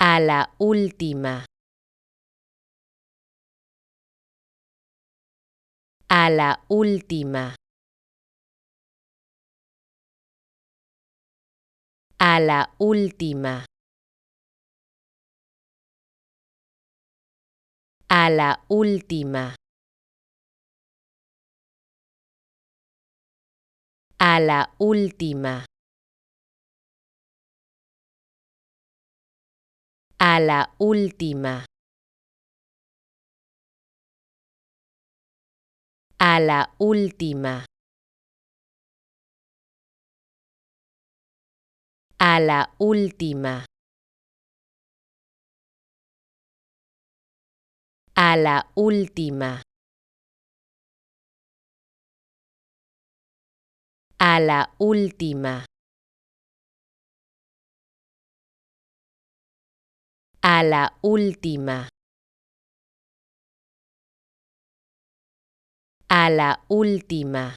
A la última. A la última. A la última. A la última. A la última. A la última. A la última. A la última. A la última. A la última. A la última. A la última.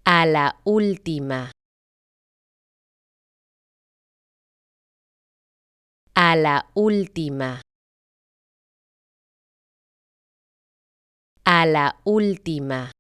A la última. A la última. A la última.